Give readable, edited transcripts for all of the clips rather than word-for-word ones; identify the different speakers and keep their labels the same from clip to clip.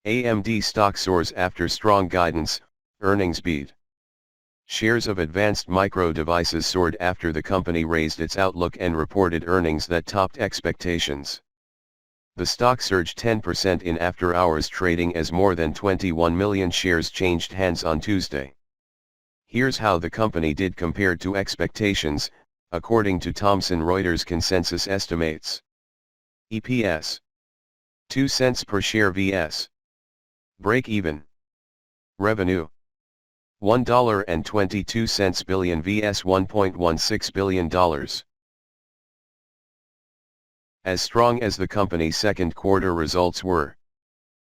Speaker 1: AMD stock soars after strong guidance, earnings beat. Shares of Advanced Micro Devices soared after the company raised its outlook and reported earnings that topped expectations. The stock surged 10% in after-hours trading as more than 21 million shares changed hands on Tuesday. Here's how the company did compared to expectations, according to Thomson Reuters consensus estimates. EPS 2 cents per share vs. break even. Revenue $1.22 billion vs. $1.16 billion. As strong as the company's second quarter results were,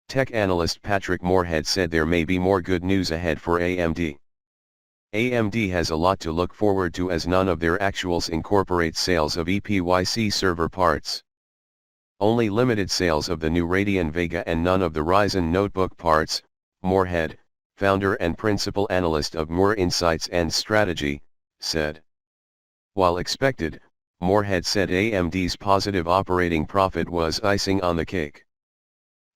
Speaker 1: tech analyst Patrick Moorhead said there may be more good news ahead for AMD. AMD has a lot to look forward to as none of their actuals incorporate sales of EPYC server parts. Only limited sales of the new Radeon Vega and none of the Ryzen notebook parts, Moorhead, founder and principal analyst of Moore Insights and Strategy, said. While expected, Moorhead said AMD's positive operating profit was icing on the cake.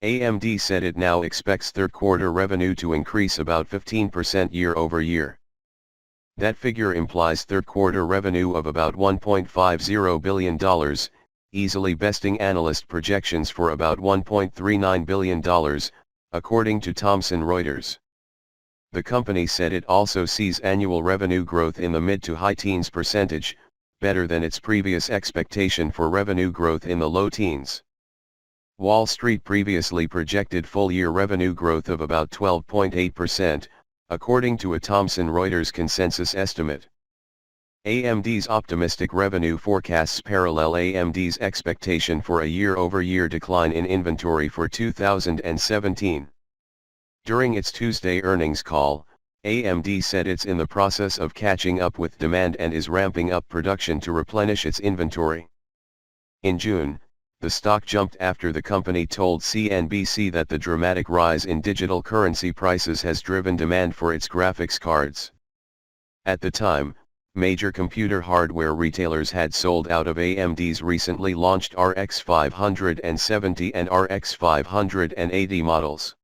Speaker 1: AMD said it now expects third quarter revenue to increase about 15% year over year. That figure implies third quarter revenue of about $1.50 billion, easily besting analyst projections for about $1.39 billion, according to Thomson Reuters. The company said it also sees annual revenue growth in the mid to high teens percentage, better than its previous expectation for revenue growth in the low teens. Wall Street previously projected full-year revenue growth of about 12.8%, according to a Thomson Reuters consensus estimate. AMD's optimistic revenue forecasts parallel AMD's expectation for a year-over-year decline in inventory for 2017. During its Tuesday earnings call, AMD said it's in the process of catching up with demand and is ramping up production to replenish its inventory. In June, the stock jumped after the company told CNBC that the dramatic rise in digital currency prices has driven demand for its graphics cards. At the time, major computer hardware retailers had sold out of AMD's recently launched RX 570 and RX 580 models.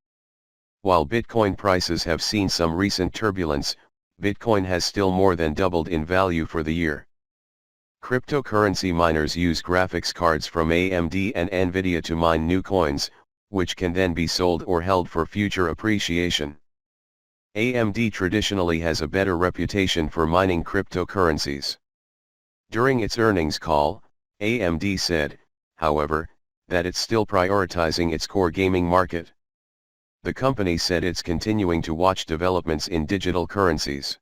Speaker 1: While Bitcoin prices have seen some recent turbulence, Bitcoin has still more than doubled in value for the year. Cryptocurrency miners use graphics cards from AMD and Nvidia to mine new coins, which can then be sold or held for future appreciation. AMD traditionally has a better reputation for mining cryptocurrencies. During its earnings call, AMD said, however, that it's still prioritizing its core gaming market. The company said it's continuing to watch developments in digital currencies.